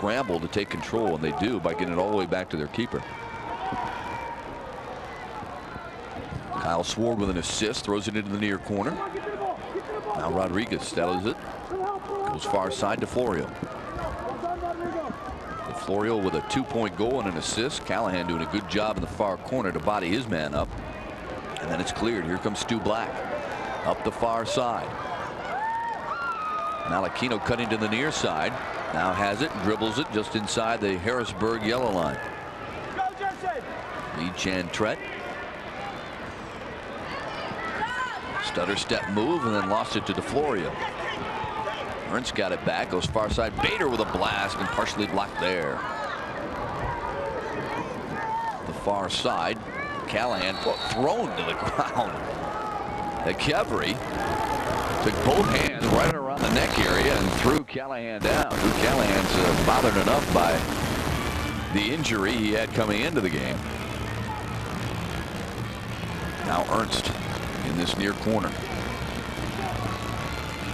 scramble to take control, and they do by getting it all the way back to their keeper. Kyle Sword with an assist, throws it into the near corner. Now Rodriguez settles it, goes far side to Florio. Florio with a 2-point goal and an assist. Callahan doing a good job in the far corner to body his man up. And then it's cleared. Here comes Stu Black up the far side. Malachino cutting to the near side. Now has it, dribbles it just inside the Harrisburg yellow line. Lee Chan-Tret. Stutter step move and then lost it to DeFlorio. Ernst got it back, goes far side. Bader with a blast and partially blocked there. The far side. Callahan thrown to the ground. Kevry took both hands right around the neck area and threw Callahan down. Callahan's bothered enough by the injury he had coming into the game. Now Ernst in this near corner.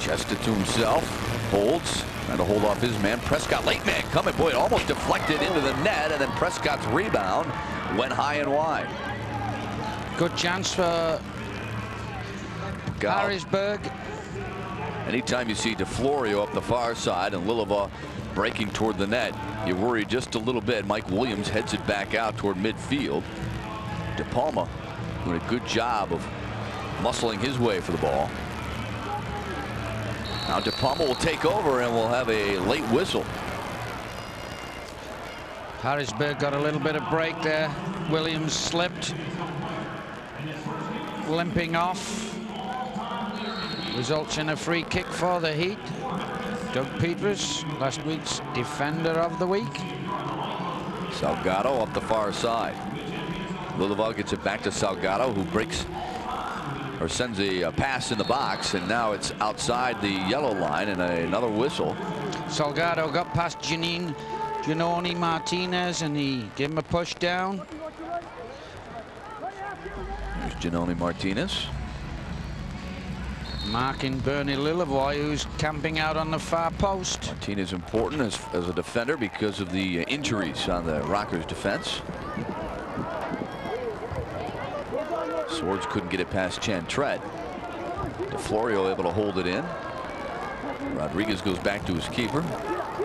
Chested to himself, holds, trying to hold off his man. Prescott, late man coming. Boy, it almost deflected into the net, and then Prescott's rebound went high and wide. Good chance for Harrisburg. Anytime you see DeFlorio up the far side and Lilova breaking toward the net, you worry just a little bit. Mike Williams heads it back out toward midfield. De Palma doing a good job of muscling his way for the ball. Now De Palma will take over and we'll have a late whistle. Harrisburg got a little bit of break there. Williams slipped, limping off. Results in a free kick for the Heat. Doug Peters, last week's defender of the week. Salgado up the far side. Lilova gets it back to Salgado, who breaks or sends a pass in the box, and now it's outside the yellow line and another whistle. Salgado got past Giannoni Martinez and he gave him a push down. There's Giannoni Martinez. Marking Bernie Lilavoy, who's camping out on the far post. Martinez important as a defender because of the injuries on the Rockers defense. Swords couldn't get it past Chan-Tret. DeFlorio able to hold it in. Rodriguez goes back to his keeper.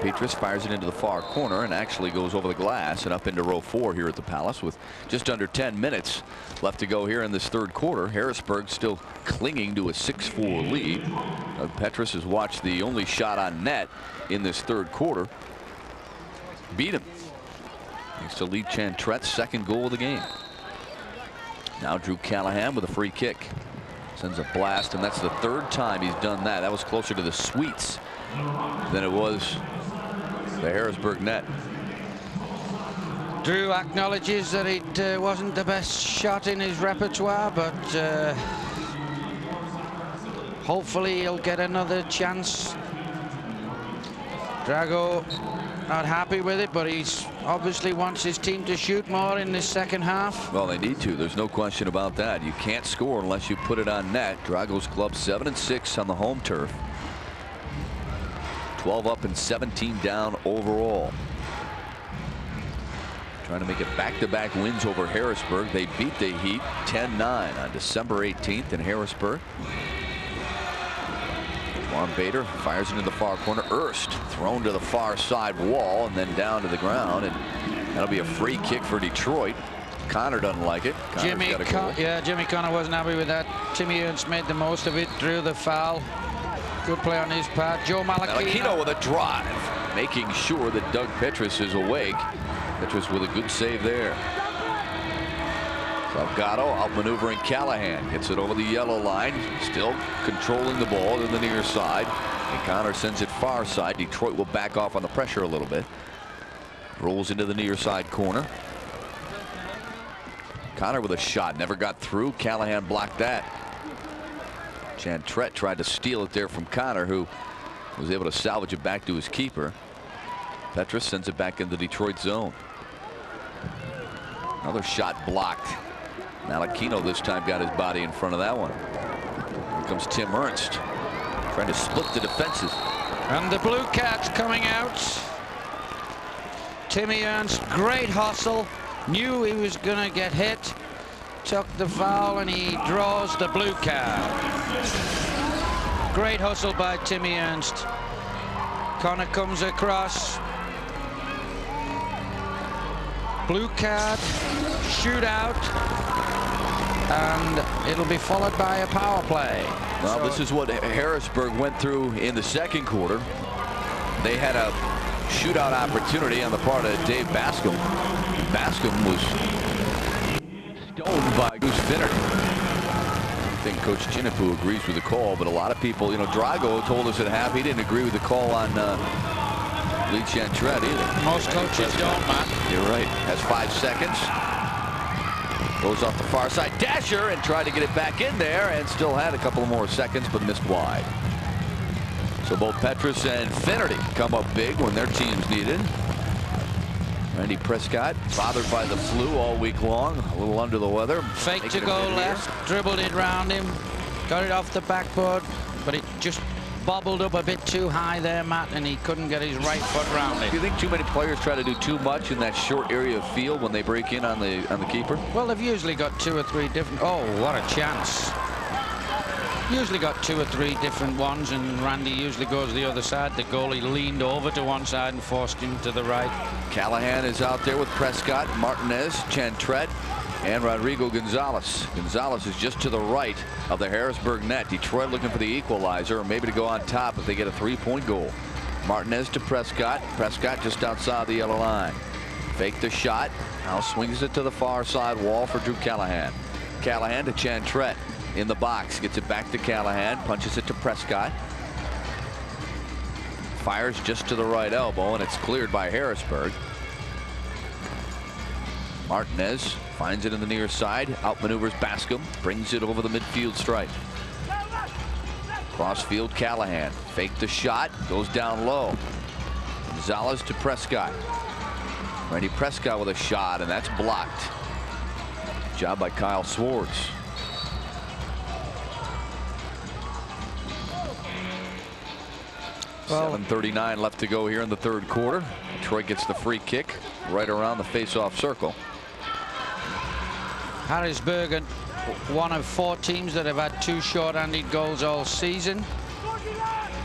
Petrus fires it into the far corner and actually goes over the glass and up into row 4 here at the Palace with just under 10 minutes left to go here in this third quarter. Harrisburg still clinging to a 6-4 lead. Petrus has watched the only shot on net in this third quarter beat him. Thanks to Lee Chan-Tret's second goal of the game. Now Drew Callahan with a free kick. Sends a blast, and that's the third time he's done that. That was closer to the Sweets than it was the Harrisburg net. Drew acknowledges that it wasn't the best shot in his repertoire, but hopefully he'll get another chance. Drago not happy with it, but he's obviously wants his team to shoot more in the second half. Well, they need to. There's no question about that. You can't score unless you put it on net. Drago's club 7-6 on the home turf. 12 up and 17 down overall. Trying to make it back-to-back wins over Harrisburg. They beat the Heat 10-9 on December 18th in Harrisburg. Juan Bader fires into the far corner. Erst thrown to the far side wall and then down to the ground, and that'll be a free kick for Detroit. Connor doesn't like it. Jimmy Connor wasn't happy with that. Timmy Ernst made the most of it, drew the foul. Good play on his part. Joe Malachino with a drive, making sure that Doug Petrus is awake. Petrus with a good save there. Salgado outmaneuvering Callahan, gets it over the yellow line, still controlling the ball to the near side, and Connor sends it far side. Detroit will back off on the pressure a little bit. Rolls into the near side corner. Connor with a shot, never got through. Callahan blocked that. Chan-Tret tried to steal it there from Connor, who was able to salvage it back to his keeper. Petrus sends it back into Detroit zone. Another shot blocked. Malachino this time got his body in front of that one. Here comes Tim Ernst trying to split the defenses. And the Blue Cats coming out. Timmy Ernst, great hustle, knew he was going to get hit, took the foul, and he draws the blue card. Great hustle by Timmy Ernst. Connor comes across. Blue card, shootout, and it'll be followed by a power play. Well, so this is what Harrisburg went through in the second quarter. They had a shootout opportunity on the part of Dave Bascom. Bascom was stoned by Goose Finnerty. I think Coach Chinipu agrees with the call, but a lot of people, you know, Drago told us at half he didn't agree with the call on Lee Chantret either. Most coaches don't, Matt. You're right. Has 5 seconds. Goes off the far side. Dasher and tried to get it back in there and still had a couple more seconds, but missed wide. So both Petrus and Finnerty come up big when their teams needed. Randy Prescott, bothered by the flu all week long, a little under the weather. Fake to go left, dribbled it round him, got it off the backboard, but it just bobbled up a bit too high there, Matt, and he couldn't get his right foot round it. Do you think too many players try to do too much in that short area of field when they break in on the keeper? Well, they've usually got 2 or 3 different. Oh, what a chance! Usually got 2 or 3 different ones, and Randy usually goes the other side. The goalie leaned over to one side and forced him to the right. Callahan is out there with Prescott, Martinez, Chantret, and Rodrigo Gonzalez. Gonzalez is just to the right of the Harrisburg net. Detroit looking for the equalizer, or maybe to go on top if they get a 3-point goal. Martinez to Prescott. Prescott just outside the yellow line. Fake the shot. Now swings it to the far side wall for Drew Callahan. Callahan to Chantret. In the box, gets it back to Callahan, punches it to Prescott. Fires just to the right elbow, and it's cleared by Harrisburg. Martinez finds it in the near side, outmaneuvers Bascom, brings it over the midfield stripe. Crossfield Callahan, fake the shot, goes down low. Gonzalez to Prescott. Randy Prescott with a shot, and that's blocked. Job by Kyle Swartz. Well, 7:39 left to go here in the third quarter. Detroit gets the free kick right around the face-off circle. Harrisburg, one of 4 teams that have had 2 short-handed goals all season.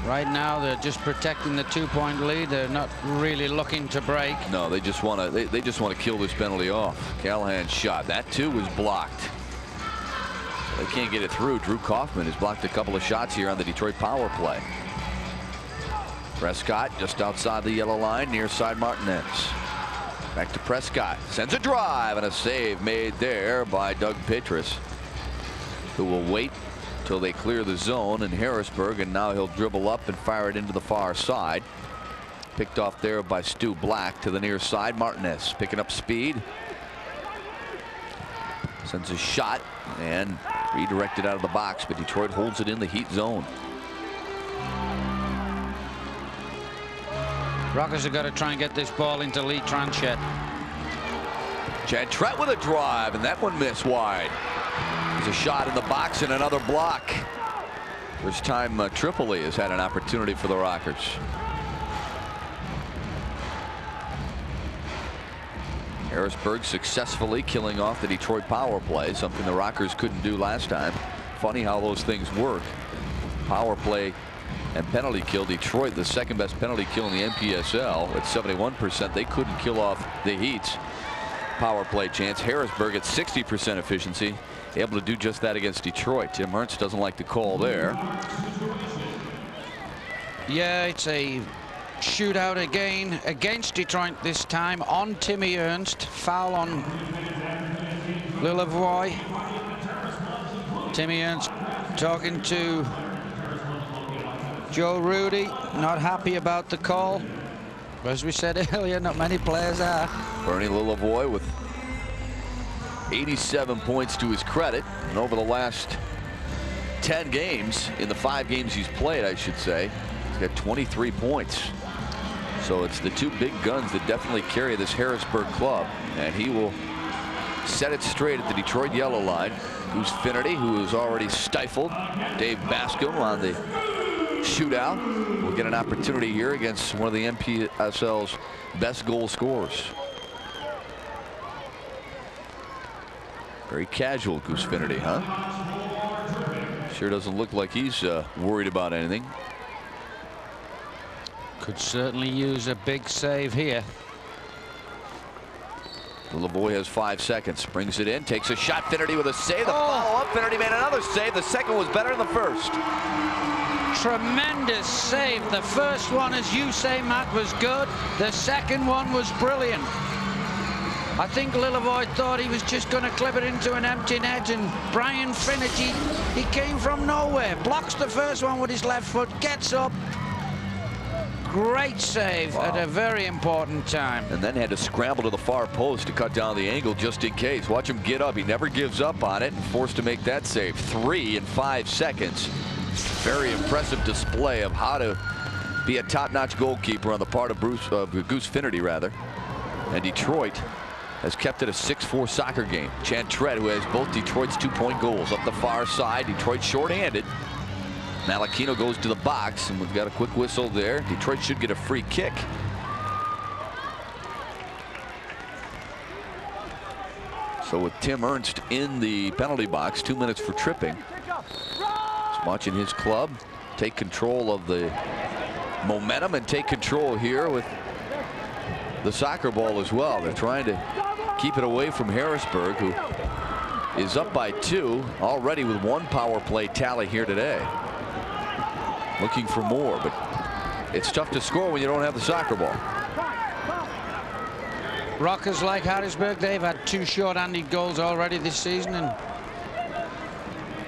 Right now, they're just protecting the 2-point lead. They're not really looking to break. No, they just want to. They just want to kill this penalty off. Callahan's shot, that too was blocked. So they can't get it through. Drew Kaufman has blocked a couple of shots here on the Detroit power play. Prescott just outside the yellow line, near side Martinez. Back to Prescott, sends a drive, and a save made there by Doug Petrus, who will wait till they clear the zone in Harrisburg, and now he'll dribble up and fire it into the far side. Picked off there by Stu Black to the near side. Martinez picking up speed. Sends a shot and redirected out of the box, but Detroit holds it in the heat zone. Rockers have got to try and get this ball into Lee Tranchette. Chantret with a drive, and that one missed wide. There's a shot in the box and another block. First time Tripoli has had an opportunity for the Rockers. Harrisburg successfully killing off the Detroit power play, something the Rockers couldn't do last time. Funny how those things work. Power play and penalty kill. Detroit, the second best penalty kill in the NPSL at 71%. They couldn't kill off the Heat's power play chance. Harrisburg at 60% efficiency, able to do just that against Detroit. Tim Ernst doesn't like the call there. Yeah, it's a shootout again against Detroit, this time on Timmy Ernst. Foul on Lillavoy. Timmy Ernst talking to Joe Rudy, not happy about the call. As we said earlier, not many players are. Bernie Lillavoy with 87 points to his credit, and over the last 10 games, in the 5 games he's played, I should say, he's got 23 points. So it's the 2 big guns that definitely carry this Harrisburg club, and he will set it straight at the Detroit yellow line. Goose Finnerty, who is already stifled. Dave Bascom on the shootout. We'll get an opportunity here against one of the NPSL's best goal scorers. Very casual, Goose Finnerty, huh? Sure doesn't look like he's worried about anything. Could certainly use a big save here. Lavoie has 5 seconds. Brings it in. Takes a shot. Finnerty with a save. The follow-up. Finnerty made another save. The second was better than the first. Tremendous save. The first one, as you say, Matt, was good. The second one was brilliant. I think Lillavoy thought he was just going to clip it into an empty net, and Brian Finnerty, he came from nowhere. Blocks the first one with his left foot. Gets up. Great save at a very important time. And then had to scramble to the far post to cut down the angle just in case. Watch him get up. He never gives up on it and forced to make that save. 3 in 5 seconds. Very impressive display of how to be a top-notch goalkeeper on the part of Goose Finnerty, rather. And Detroit has kept it a 6-4 soccer game. Chantrette, who has both Detroit's 2-point goals up the far side. Detroit shorthanded. Malachino goes to the box, and we've got a quick whistle there. Detroit should get a free kick. So with Tim Ernst in the penalty box, 2 minutes for tripping. He's watching his club take control of the momentum and take control here with the soccer ball as well. They're trying to keep it away from Harrisburg, who is up by 2 already with 1 power play tally here today. Looking for more, but it's tough to score when you don't have the soccer ball. Rockers like Harrisburg, they've had 2 short-handed goals already this season, and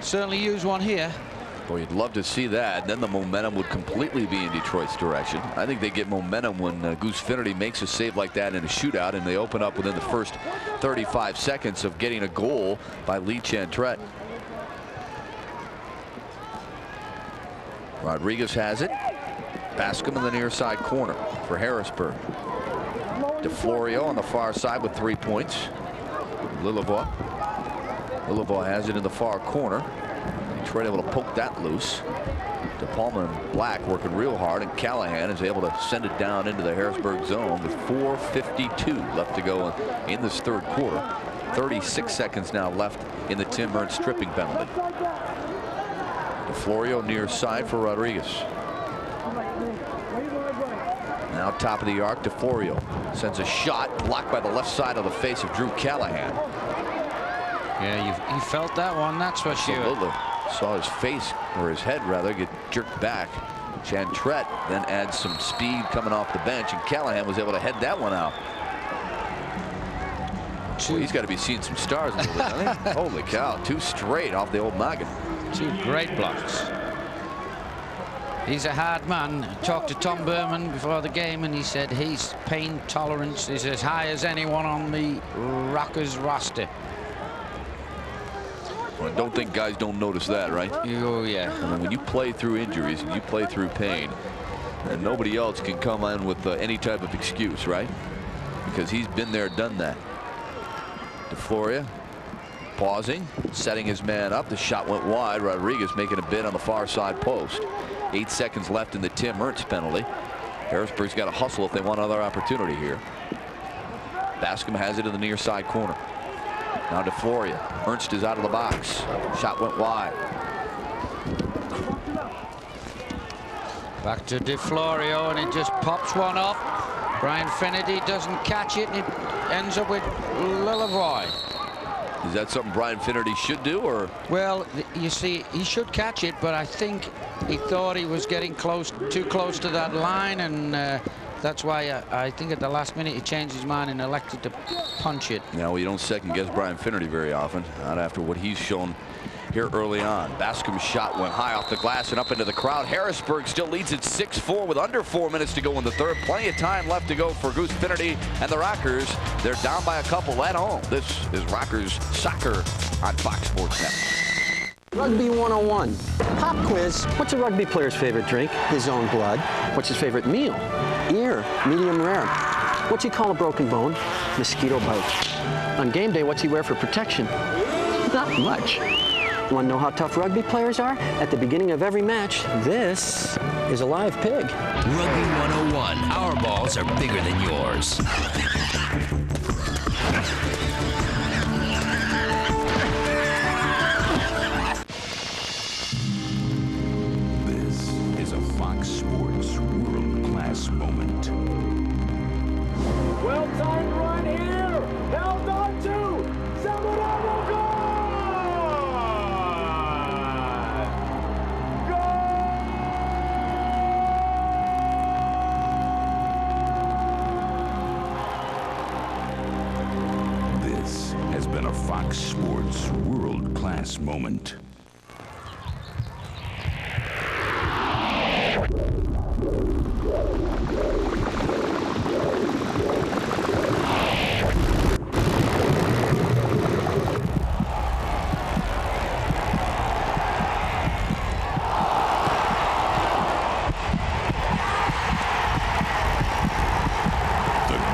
certainly use one here. Well, you'd love to see that. Then the momentum would completely be in Detroit's direction. I think they get momentum when Goose Finnerty makes a save like that in a shootout, and they open up within the first 35 seconds of getting a goal by Lee Chantrette. Rodriguez has it. Bascom in the near side corner for Harrisburg. DeFlorio on the far side with 3 points. Lillavoie has it in the far corner. Detroit able to poke that loose. De Palma and Black working real hard, and Callahan is able to send it down into the Harrisburg zone with 4:52 left to go in this third quarter. 36 seconds now left in the Tim Ernst stripping penalty. DeFlorio near side for Rodriguez. Now top of the arc, DeFlorio sends a shot blocked by the left side of the face of Drew Callahan. Yeah, you felt that one, that's for sure. Absolutely. Saw his face, or his head rather, get jerked back. Chantrette then adds some speed coming off the bench, and Callahan was able to head that one out. Well, he's got to be seeing some stars in the league, doesn't he? Holy cow, 2 straight off the old noggin. 2 great blocks. He's a hard man. I talked to Tom Berman before the game, and he said his pain tolerance is as high as anyone on the Rockers roster. Well, I don't think guys don't notice that, right? Oh, yeah. I mean, when you play through injuries and you play through pain, and nobody else can come in with any type of excuse, right? Because he's been there, done that. DeFlorio pausing, setting his man up. The shot went wide. Rodriguez making a bid on the far side post. 8 seconds left in the Tim Ernst penalty. Harrisburg's got to hustle if they want another opportunity here. Bascom has it in the near side corner. Now DeFlorio. Ernst is out of the box. Shot went wide. Back to DeFlorio, and it just pops one up. Brian Finnerty doesn't catch it, and it ends up with Lillavoie. Is that something Brian Finnerty should do, or? Well, you see, he should catch it, but I think he thought he was getting too close to that line, and that's why I think at the last minute he changed his mind and elected to punch it. Yeah, well, you don't second guess Brian Finnerty very often, not after what he's shown here early on. Bascom's shot went high off the glass and up into the crowd. Harrisburg still leads at 6-4 with under 4 minutes to go in the third. Plenty of time left to go for Goose Finnerty and the Rockers. They're down by a couple at home. This is Rockers Soccer on Fox Sports Network. Rugby 101. Pop quiz. What's a rugby player's favorite drink? His own blood. What's his favorite meal? Ear. Medium rare. What's he call a broken bone? Mosquito bite. On game day, what's he wear for protection? Not much. Want to know how tough rugby players are? At the beginning of every match, this is a live pig. Rugby 101. Our balls are bigger than yours. This is a Fox Sports world-class moment. Well-timed run here, held on to, Zamorano This has been a Fox Sports world-class moment.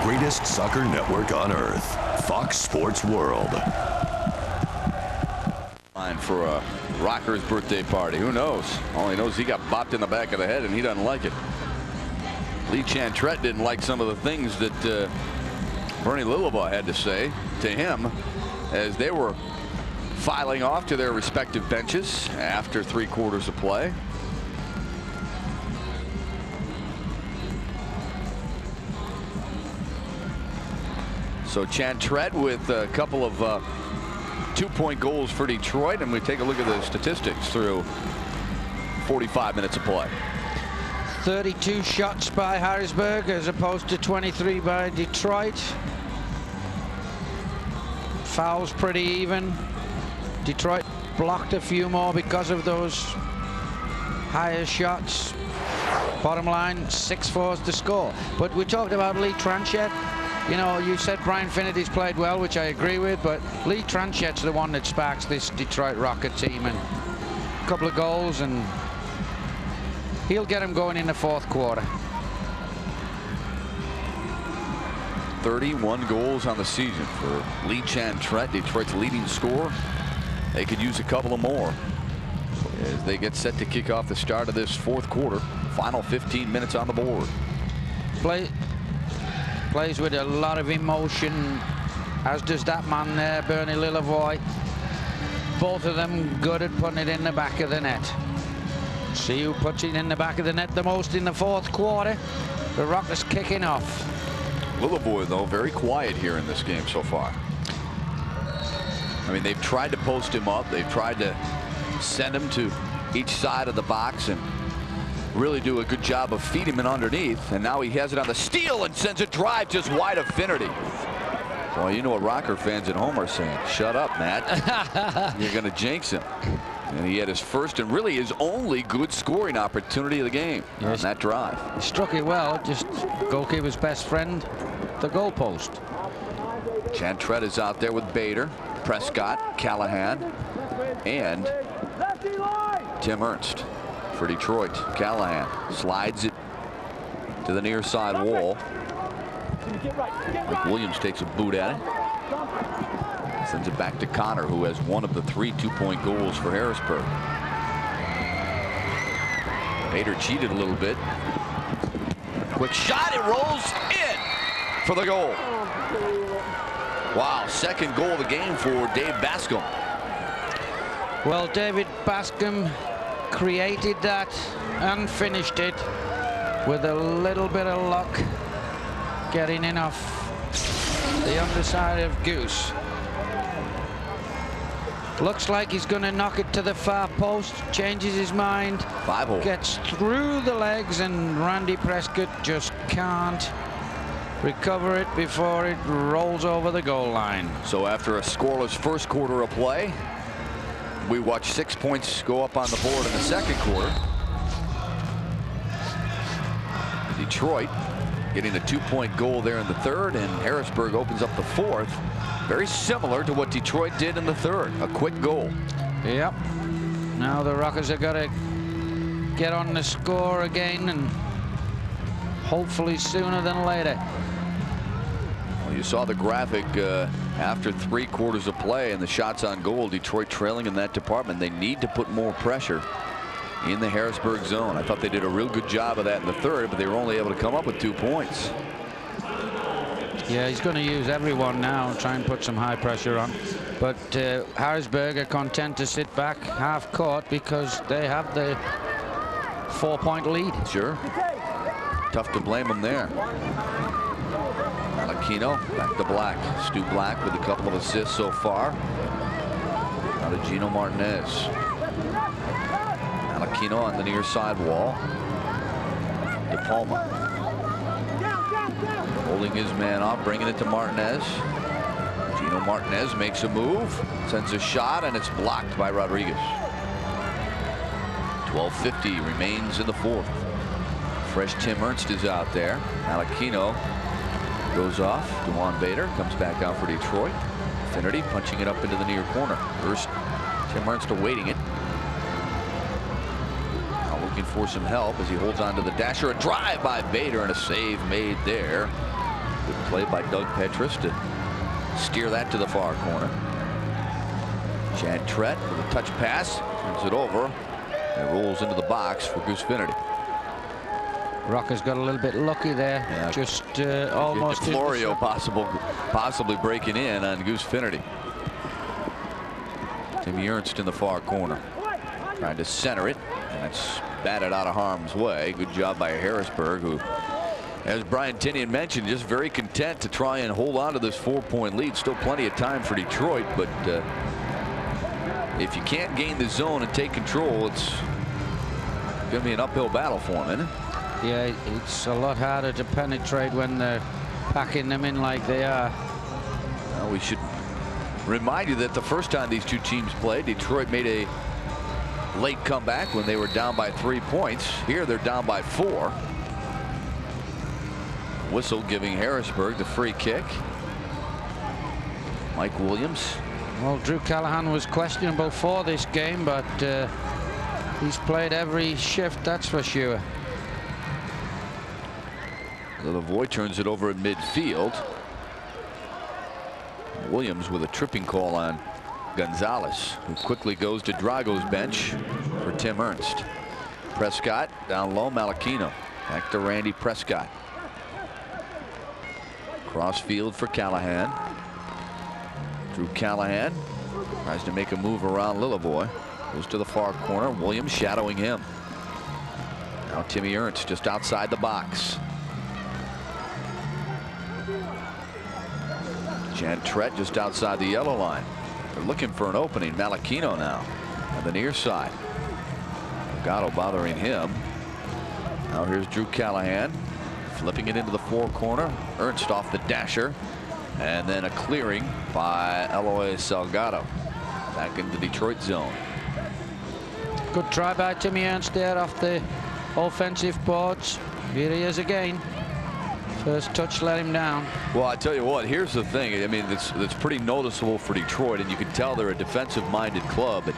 Greatest soccer network on earth, Fox Sports World. Line for a Rocker's birthday party. Who knows? All he knows is he got bopped in the back of the head and he doesn't like it. Lee Chantrette didn't like some of the things that Bernie Lillebaugh had to say to him as they were filing off to their respective benches after 3 quarters of play. So Chantrette with a couple of 2-point goals for Detroit, and we take a look at the statistics through 45 minutes of play. 32 shots by Harrisburg as opposed to 23 by Detroit. Fouls pretty even. Detroit blocked a few more because of those higher shots. Bottom line, 6-4's the score. But we talked about Lee Tranchette. You know, you said Brian Finnerty's played well, which I agree with, but Lee Tranchet's the one that sparks this Detroit Rocket team, and a couple of goals, and he'll get them going in the 4th quarter. 31 goals on the season for Lee Chantrette, Detroit's leading scorer. They could use a couple of more as they get set to kick off the start of this 4th quarter. Final 15 minutes on the board. Plays with a lot of emotion, as does that man there, Bernie Lillevoy. Both of them good at putting it in the back of the net. See who puts it in the back of the net the most in the 4th quarter. The Rockets kicking off. Lillevoy, though, very quiet here in this game so far. I mean, they've tried to post him up. They've tried to send him to each side of the box and really do a good job of feeding him underneath, and now he has it on the steal and sends a drive just wide of Finnerty. Well, you know what Rocker fans at home are saying. Shut up, Matt. You're going to jinx him. And he had his first and really his only good scoring opportunity of the game on that drive. He struck it well, just goalkeeper's best friend, the goalpost. Chantrette is out there with Bader, Prescott, Callahan, and Tim Ernst. For Detroit, Callahan slides it to the near side wall. Mike Williams takes a boot at it. Sends it back to Connor, who has one of the 3 2-point goals for Harrisburg. Bader cheated a little bit. Quick shot, it rolls in for the goal. Wow, 2nd goal of the game for Dave Bascom. Well, David Bascom created that and finished it with a little bit of luck, getting in off the underside of Goose. Looks like he's going to knock it to the far post, changes his mind, 5-hole. Gets through the legs, and Randy Prescott just can't recover it before it rolls over the goal line. So after a scoreless 1st quarter of play, we watch 6 points go up on the board in the 2nd quarter. Detroit getting a 2-point goal there in the 3rd, and Harrisburg opens up the 4th. Very similar to what Detroit did in the 3rd. A quick goal. Yep. Now the Rockets have got to get on the score again, and hopefully sooner than later. Well, you saw the graphic after 3 quarters of play and the shots on goal. Detroit trailing in that department. They need to put more pressure in the Harrisburg zone. I thought they did a real good job of that in the third, but they were only able to come up with 2 points. Yeah, he's going to use everyone now and try and put some high pressure on. But Harrisburg are content to sit back half court because they have the 4-point lead. Sure. Tough to blame them there. Aquino back to Black. Stu Black with a couple of assists so far. Now to Gino Martinez. Aquino on the near side wall. DePalma holding his man off, bringing it to Martinez. Gino Martinez makes a move, sends a shot, and it's blocked by Rodriguez. 12:50 remains in the fourth. Fresh Tim Ernst is out there. Aquino goes off. DeJuan Bader comes back out for Detroit. Finnerty punching it up into the near corner. First, Tim Ernst awaiting it. Now looking for some help as he holds on to the dasher. A drive by Bader and a save made there. Good play by Doug Petrus to steer that to the far corner. Chad Trett with a touch pass. Turns it over. It rolls into the box for Goose Finnerty. Rocker's got a little bit lucky there. Yeah. Just almost. Florio possibly breaking in on Goose Finnerty. Timmy Ernst in the far corner. Trying to center it. And it's batted out of harm's way. Good job by Harrisburg, who, as Brian Tinian mentioned, just very content to try and hold on to this 4-point lead. Still plenty of time for Detroit, but if you can't gain the zone and take control, it's going to be an uphill battle for them, isn't it? Yeah, it's a lot harder to penetrate when they're packing them in like they are. Well, we should remind you that the first time these two teams played, Detroit made a late comeback when they were down by 3 points. Here they're down by 4. Whistle giving Harrisburg the free kick. Mike Williams. Well, Drew Callahan was questionable for this game, but he's played every shift, that's for sure. Lavoie turns it over at midfield. Williams with a tripping call on Gonzalez, who quickly goes to Drago's bench for Tim Ernst. Prescott down low. Malachino back to Randy Prescott. Crossfield for Callahan. Drew Callahan tries to make a move around Lillavoy. Goes to the far corner. Williams shadowing him. Now Timmy Ernst just outside the box. Jan Trett just outside the yellow line. They're looking for an opening. Malachino now on the near side. Delgado bothering him. Now here's Drew Callahan flipping it into the far corner. Ernst off the dasher, and then a clearing by Eloy Salgado back into the Detroit zone. Good try by Timmy Ernst there off the offensive boards. Here he is again. First touch let him down. Well, I tell you what, here's the thing. I mean, that's pretty noticeable for Detroit, and you can tell they're a defensive-minded club. But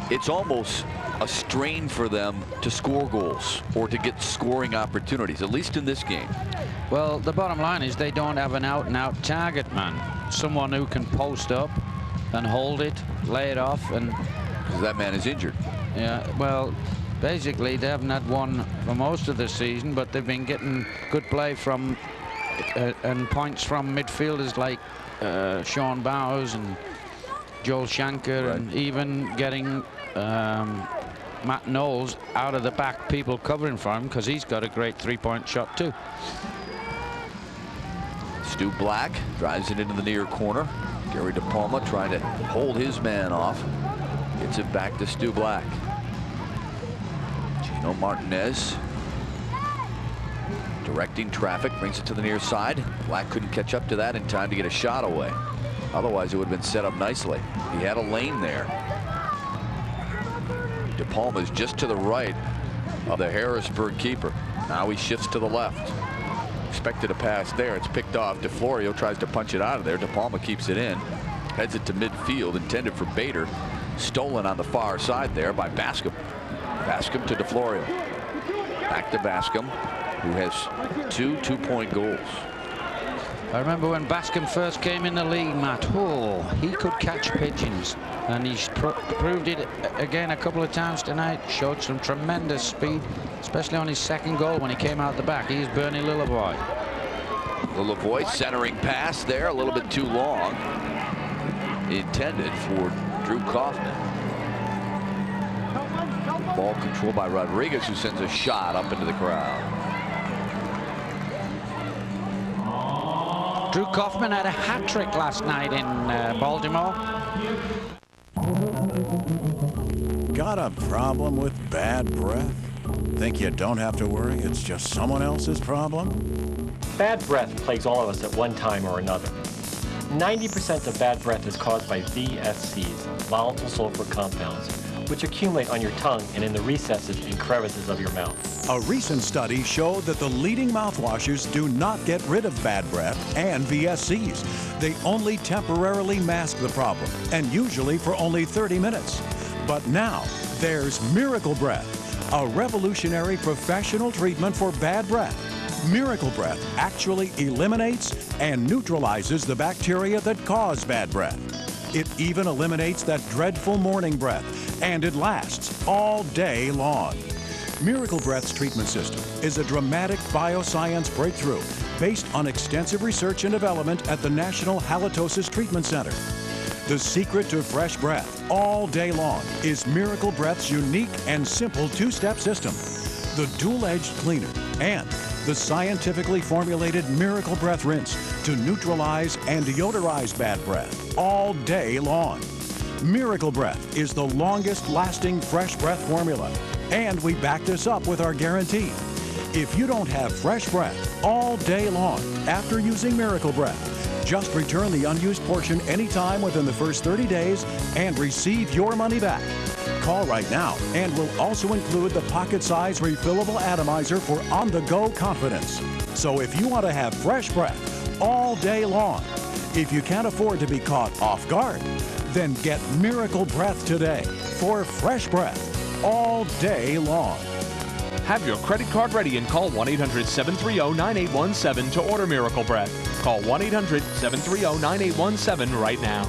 it's almost a strain for them to score goals or to get scoring opportunities, at least in this game. Well, the bottom line is they don't have an out-and-out target man, someone who can post up and hold it, lay it off, and because that man is injured. Yeah, well, basically they haven't had one for most of the season, but they've been getting good play from and points from midfielders like Sean Bowers and Joel Shanker, right, and even getting Matt Knowles out of the back, people covering for him, because he's got a great 3-point shot too. Stu Black drives it into the near corner. Gary DePalma trying to hold his man off. Gets it back to Stu Black. Gino Martinez directing traffic, brings it to the near side. Black couldn't catch up to that in time to get a shot away. Otherwise it would have been set up nicely. He had a lane there. DePalma's just to the right of the Harrisburg keeper. Now he shifts to the left. Expected a pass there. It's picked off. DeFlorio tries to punch it out of there. DePalma keeps it in. Heads it to midfield, intended for Bader. Stolen on the far side there by Bascom. Bascom to DeFlorio. Back to Bascom, who has two 2-point goals. I remember when Bascom first came in the league, Matt. Oh, he could catch pigeons. And he's proved it again a couple of times tonight. Showed some tremendous speed, especially on his second goal when he came out the back. He's Bernie Lilleboy. Lilleboy centering pass there, a little bit too long. Intended for Drew Kaufman. Ball controlled by Rodriguez, who sends a shot up into the crowd. Drew Kaufman had a hat trick last night in Baltimore. Got a problem with bad breath? Think you don't have to worry, it's just someone else's problem? Bad breath plagues all of us at one time or another. 90% of bad breath is caused by VSCs, volatile sulfur compounds, which accumulate on your tongue and in the recesses and crevices of your mouth. A recent study showed that the leading mouthwashes do not get rid of bad breath and VSCs. They only temporarily mask the problem, and usually for only 30 minutes. But now, there's Miracle Breath, a revolutionary professional treatment for bad breath. Miracle Breath actually eliminates and neutralizes the bacteria that cause bad breath. It even eliminates that dreadful morning breath, and it lasts all day long. Miracle Breath's treatment system is a dramatic bioscience breakthrough based on extensive research and development at the National Halitosis Treatment Center. The secret to fresh breath all day long is Miracle Breath's unique and simple two-step system. The dual-edged cleaner and the scientifically formulated Miracle Breath rinse to neutralize and deodorize bad breath all day long. Miracle Breath is the longest lasting fresh breath formula, and we back this up with our guarantee. If you don't have fresh breath all day long after using Miracle Breath, just return the unused portion anytime within the first 30 days and receive your money back. Call right now, and we'll also include the pocket-size refillable atomizer for on-the-go confidence. So if you want to have fresh breath all day long, if you can't afford to be caught off guard, then get Miracle Breath today for fresh breath all day long. Have your credit card ready and call 1-800-730-9817 to order Miracle Breath. Call 1-800-730-9817 right now.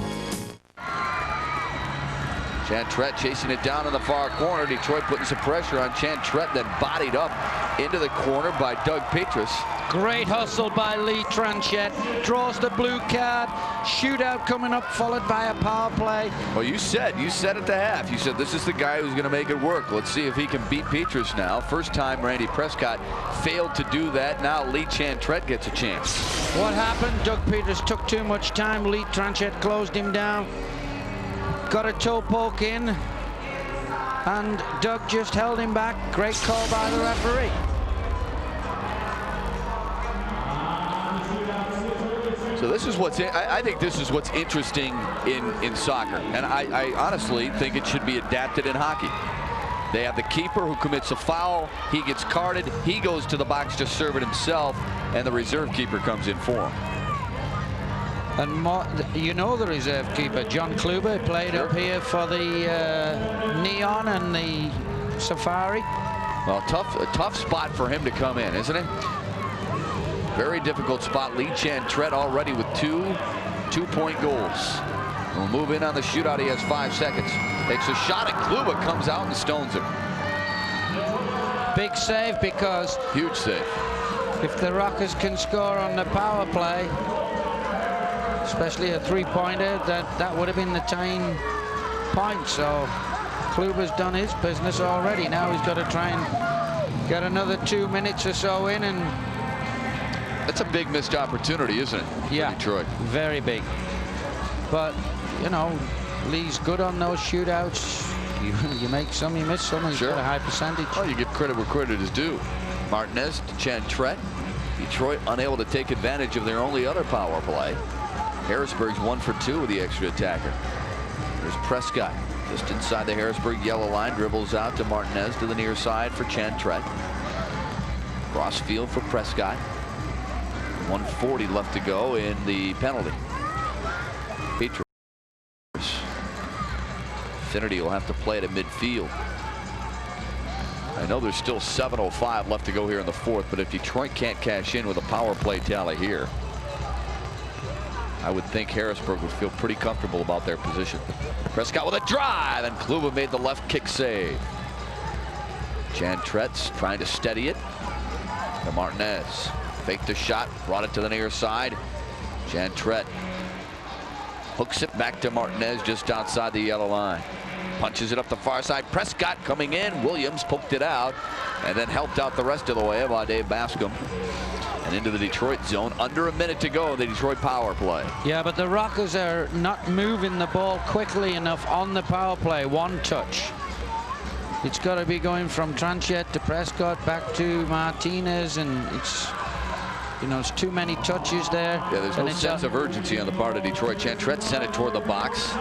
Chantrette chasing it down in the far corner. Detroit putting some pressure on Chantrette, then bodied up into the corner by Doug Petrus. Great hustle by Lee Tranchette. Draws the blue card. Shootout coming up, followed by a power play. Well, you said at the half, you said this is the guy who's going to make it work. Let's see if he can beat Petrus now. First time Randy Prescott failed to do that. Now Lee Chantrette gets a chance. What happened? Doug Petrus took too much time. Lee Tranchette closed him down. Got a toe poke in, and Doug just held him back. Great call by the referee. So this is what's I think this is what's interesting in soccer, and I honestly think it should be adapted in hockey. They have the keeper who commits a foul, he gets carded, he goes to the box to serve it himself, and the reserve keeper comes in for him. And you know the reserve keeper, John Kluber, played up here for the Neon and the Safari. Well, a tough spot for him to come in, isn't it? Very difficult spot. Lee Chantrette already with two-point goals. We'll move in on the shootout. He has 5 seconds. Takes a shot, and Kluber comes out and stones him. Big save, because huge save. If the Rockers can score on the power play, especially a three-pointer, that would have been the tying point. So Kluber's done his business already. Now he's got to try and get another 2 minutes or so in, and that's a big missed opportunity, isn't it? Yeah, for Detroit. Very big. But you know, Lee's good on those shootouts. You make some, you miss some, and he's got a high percentage. Oh, you give credit where credit is due. Martinez to Chantrette. Detroit unable to take advantage of their only other power play. Harrisburg's 1 for 2 with the extra attacker. There's Prescott just inside the Harrisburg yellow line, dribbles out to Martinez to the near side for Chantrette. Cross field for Prescott. 1:40 left to go in the penalty. Petrus. Finnerty will have to play it at midfield. I know there's still 7:05 left to go here in the fourth, but if Detroit can't cash in with a power play tally here, I would think Harrisburg would feel pretty comfortable about their position. Prescott with a drive, and Kluba made the left kick save. Chantret's trying to steady it to Martinez. Faked the shot, brought it to the near side. Chantret hooks it back to Martinez just outside the yellow line. Punches it up the far side. Prescott coming in. Williams poked it out and then helped out the rest of the way by Dave Bascom. And into the Detroit zone. Under a minute to go, the Detroit power play. Yeah, but the Rockers are not moving the ball quickly enough on the power play. One touch. It's got to be going from Tranchet to Prescott back to Martinez, and it's, you know, it's too many touches there. Yeah, there's no sense of urgency on the part of Detroit. Chantret sent it toward the box.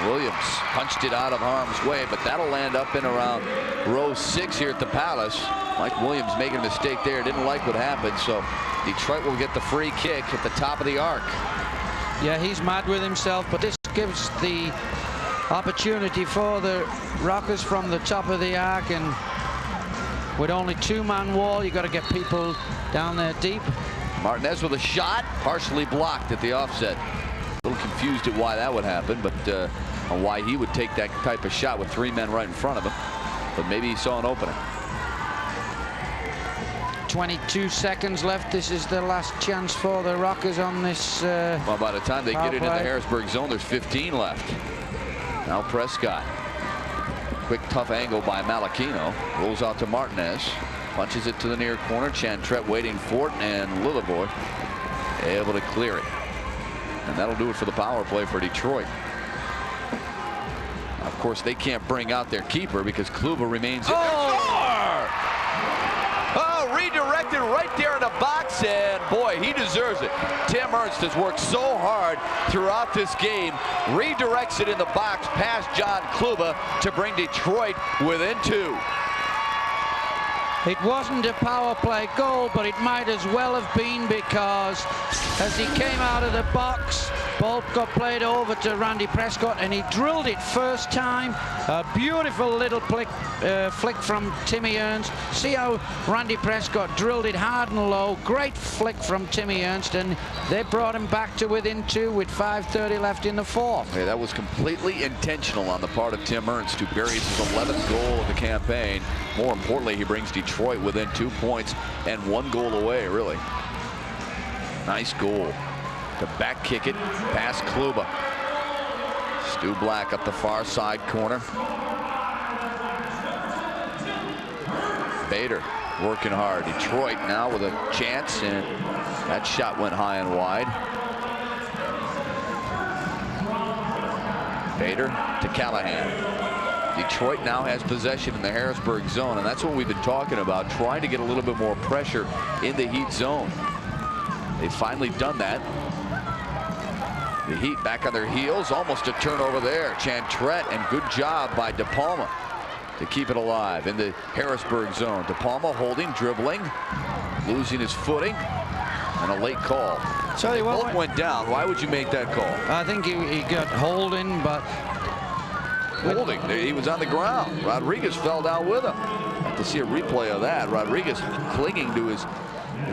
Williams punched it out of harm's way, but that'll land up in around row 6 here at the Palace. Mike Williams making a mistake there, didn't like what happened, so Detroit will get the free kick at the top of the arc. Yeah, he's mad with himself, but this gives the opportunity for the Rockers from the top of the arc, and with only two-man wall, you got to get people down there deep. Martinez with a shot, partially blocked at the offset. A little confused at why that would happen, but on why he would take that type of shot with 3 men right in front of him. But maybe he saw an opening. 22 seconds left. This is the last chance for the Rockers on this. Well, by the time they get it in the play. Harrisburg zone, there's 15 left. Now Prescott. Quick, tough angle by Malachino. Rolls out to Martinez. Punches it to the near corner. Chantret waiting for it, and Lilleboy able to clear it. And that'll do it for the power play for Detroit. Of course, they can't bring out their keeper because Kluba remains in there. Oh, redirected right there in the box, and boy, he deserves it. Tim Ernst has worked so hard throughout this game. Redirects it in the box past John Kluba to bring Detroit within 2. It wasn't a power play goal, but it might as well have been, because as he came out of the box, ball got played over to Randy Prescott, and he drilled it first time. A beautiful little flick from Timmy Ernst. See how Randy Prescott drilled it hard and low. Great flick from Timmy Ernst, and they brought him back to within 2 with 5:30 left in the 4th. Yeah, that was completely intentional on the part of Tim Ernst, who buries his 11th goal of the campaign. More importantly, he brings Detroit within 2 points and 1 goal away, really. Nice goal. To back kick it past Kluba. Stu Black up the far side corner. Bader working hard. Detroit now with a chance, and that shot went high and wide. Bader to Callahan. Detroit now has possession in the Harrisburg zone, and that's what we've been talking about, trying to get a little bit more pressure in the Heat zone. They've finally done that. The Heat back on their heels, almost a turnover there. Chantret, and good job by De Palma to keep it alive in the Harrisburg zone. De Palma holding, dribbling, losing his footing, and a late call. So they both went down. Why would you make that call? I think he got holding, but holding. He was on the ground. Rodriguez fell down with him. Have to see a replay of that. Rodriguez clinging to his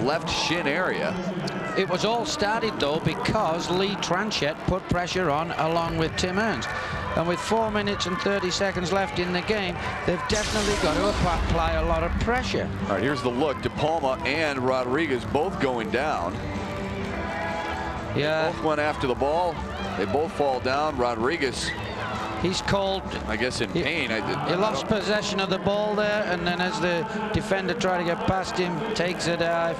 left shin area. It was all started, though, because Lee Tranchet put pressure on along with Tim Ernst. And with 4 minutes and 30 seconds left in the game, they've definitely got to apply a lot of pressure. All right, here's the look. De Palma and Rodriguez both going down. Yeah. They both went after the ball. They both fall down. Rodriguez, he's called, I guess, in pain. He lost possession of the ball there, and then as the defender tried to get past him, takes a dive.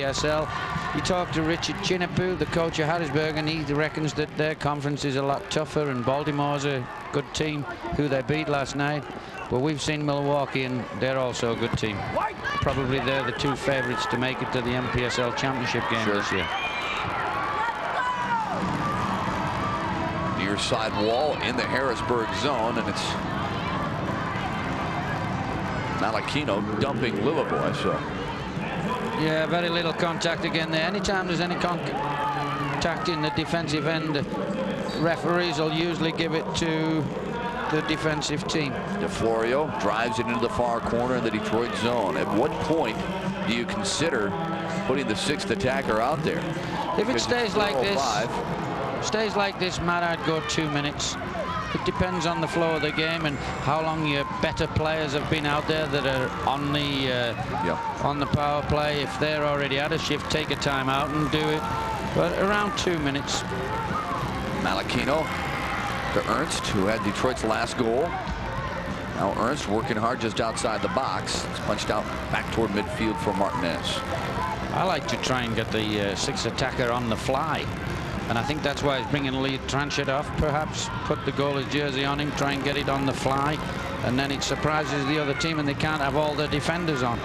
NPSL. You talk to Richard Chinapoo, the coach of Harrisburg, and he reckons that their conference is a lot tougher, and Baltimore's a good team who they beat last night. But we've seen Milwaukee, and they're also a good team. Probably they're the two favorites to make it to the MPSL championship game this year. Near side wall in the Harrisburg zone, and it's Malachino dumping Lilleboy. So yeah, very little contact again there. Anytime there's any contact in the defensive end, referees will usually give it to the defensive team. DeFlorio drives it into the far corner in the Detroit zone. At what point do you consider putting the sixth attacker out there? If it stays like this, Matt, I'd go 2 minutes. It depends on the flow of the game and how long your better players have been out there that are on the power play. If they're already at a shift, take a timeout and do it. But around 2 minutes. Malachino to Ernst, who had Detroit's last goal. Now Ernst working hard just outside the box. It's punched out back toward midfield for Martinez. I like to try and get the sixth attacker on the fly. And I think that's why he's bringing Lee Tranchett off, perhaps. Put the goalie's jersey on him, try and get it on the fly. And then it surprises the other team and they can't have all their defenders on.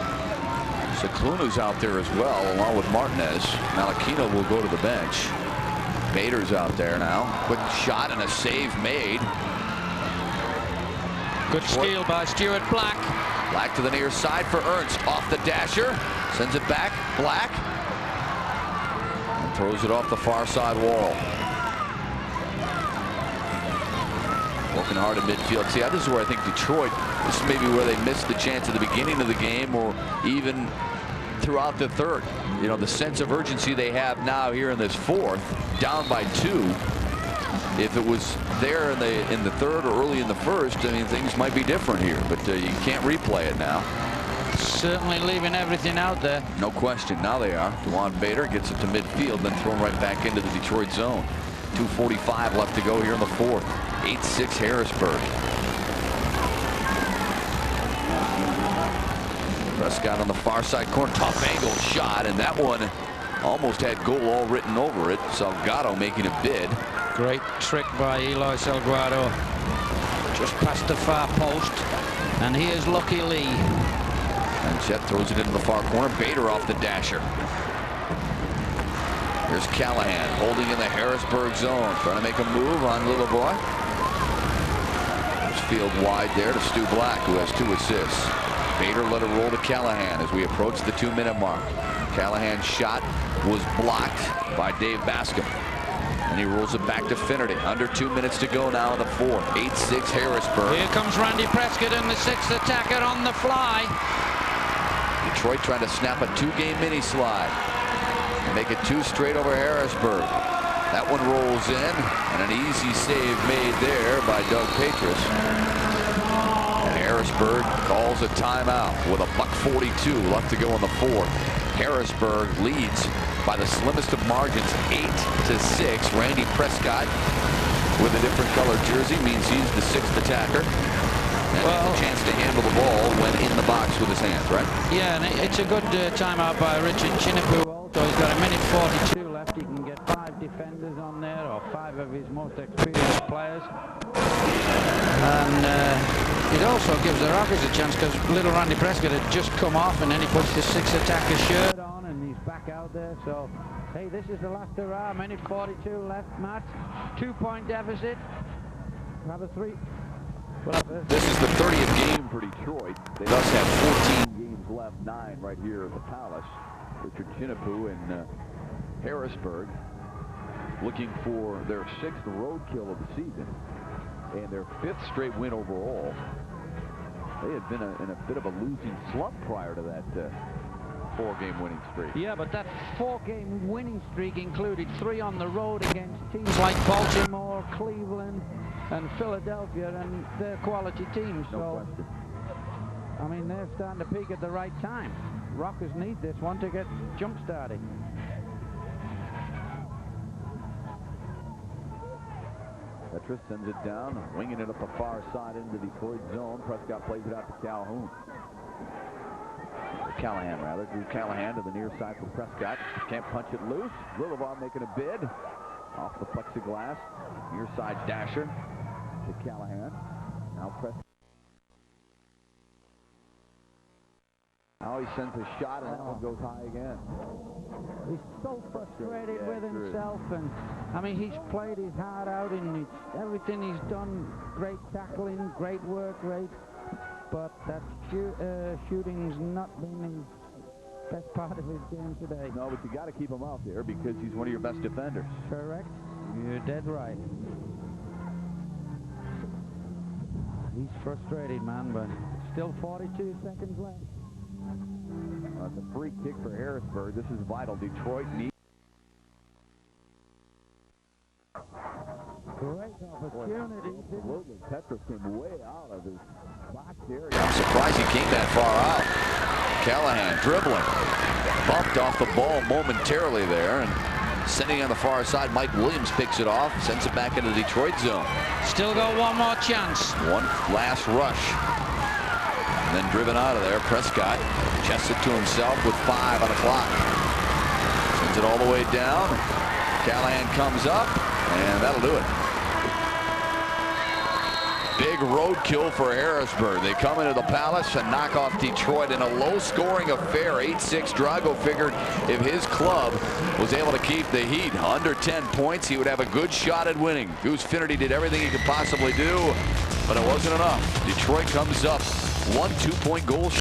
Ciclunu's out there as well, along with Martinez. Malachino will go to the bench. Bader's out there now. Quick shot and a save made. Good steal by Stuart Black. Black to the near side for Ernst. Off the dasher. Sends it back. Black. And throws it off the far side wall. Working hard in midfield. See, this is where I think Detroit, this is maybe where they missed the chance at the beginning of the game or even throughout the third. You know, the sense of urgency they have now here in this fourth, down by 2. If it was there in the third or early in the first, I mean, things might be different here, but you can't replay it now. Certainly leaving everything out there. No question. Now they are. DeJuan Bader gets it to midfield, then thrown right back into the Detroit zone. 2:45 left to go here in the fourth. 8-6 Harrisburg. Prescott on the far side corner, tough angle shot, and that one almost had goal all written over it. Salgado making a bid. Great trick by Eloy Salgado. Just past the far post, and here's Lucky Lee. And Chet throws it into the far corner. Bader off the dasher. Here's Callahan holding in the Harrisburg zone, trying to make a move on Little Boy. Field wide there to Stu Black, who has 2 assists. Bader let it roll to Callahan as we approach the 2-minute mark. Callahan's shot was blocked by Dave Bascom. And he rolls it back to Finnerty. Under 2 minutes to go now in the fourth. 8-6 Harrisburg. Here comes Randy Prescott and the sixth attacker on the fly. Detroit trying to snap a 2-game mini slide. And make it 2 straight over Harrisburg. That one rolls in, and an easy save made there by Doug Patras. And Harrisburg calls a timeout with $1:42 left to go in the fourth. Harrisburg leads by the slimmest of margins, 8-6. Randy Prescott with a different colored jersey means he's the sixth attacker. And has a chance to handle the ball when in the box with his hands, right? Yeah, and it's a good timeout by Richard Chinapoo. So he's got 1:42 left. He can get 5 defenders on there, or 5 of his most experienced players. And it also gives the Rockets a chance because little Randy Prescott had just come off, and then he puts the sixth attacker shirt on, and he's back out there. So, hey, this is the last hurrah. 1:42 left, Matt. 2-point deficit. Have a 3. This is the 30th game for Detroit. They thus have 14 games left, 9 right here at the Palace. Richard Chinapoo and Harrisburg looking for their 6th roadkill of the season and their 5th straight win overall. They had been in a bit of a losing slump prior to that 4-game winning streak. Yeah, but that 4-game winning streak included 3 on the road against teams like Baltimore, Cleveland, and Philadelphia, and they're quality teams. No question. I mean, they're starting to peak at the right time. Rockers need this one to get jump-started. Petras sends it down, winging it up the far side into the Detroit zone. Prescott plays it out to Calhoun. Callahan rather. Drew Callahan to the near side for Prescott. Can't punch it loose. Lilovar making a bid. Off the plexiglass. Near side dasher to Callahan. Now Prescott. Now he sends a shot and that one goes high again. He's so frustrated with himself, and I mean he's played his heart out and everything he's done. Great tackling, great work rate, but that shooting's not been his best part of his game today. No, but you got to keep him out there because he's one of your best defenders. Correct. You're dead right. He's frustrated, man, but still 42 seconds left. It's a free kick for Harrisburg. This is vital. Detroit needs. Great opportunity. Absolutely. Petros came way out of his box area. I'm surprised he came that far out. Callahan dribbling. Bumped off the ball momentarily there. And sending on the far side, Mike Williams picks it off. Sends it back into the Detroit zone. Still got one more chance. One last rush. And then driven out of there, Prescott chests it to himself with 5 on the clock. Sends it all the way down. Callahan comes up, and that'll do it. Big roadkill for Harrisburg. They come into the Palace and knock off Detroit in a low-scoring affair. 8-6. Drago figured if his club was able to keep the Heat under 10 points, he would have a good shot at winning. Goose Finnerty did everything he could possibly do, but it wasn't enough. Detroit comes up 1 2-point goal.